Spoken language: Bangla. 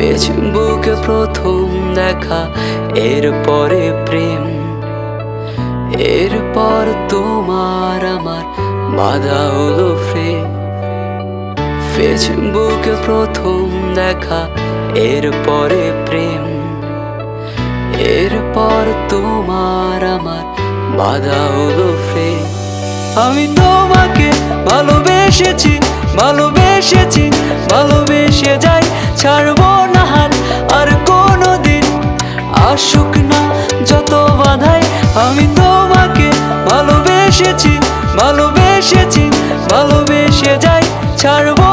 ফেসবুকে প্রথম দেখা, এরপরে প্রেম, এরপর তোমার আমার বাধা হলো ফ্রেম। ফেসবুকে প্রথম দেখা, এরপরে প্রেম, এরপর তোমার আমার বাধা হলো ফ্রেম। আমি তোমাকে ভালোবেসেছি, ভালোবেসেছি, ভালোবেসে যাই, ছাড়বো না হাত আর কোনোদিন, আসুক না যত বাধাই। আমি তোমাকে ভালোবেসেছি, ভালোবেসেছি, ভালোবেসে যাই, ছাড়বো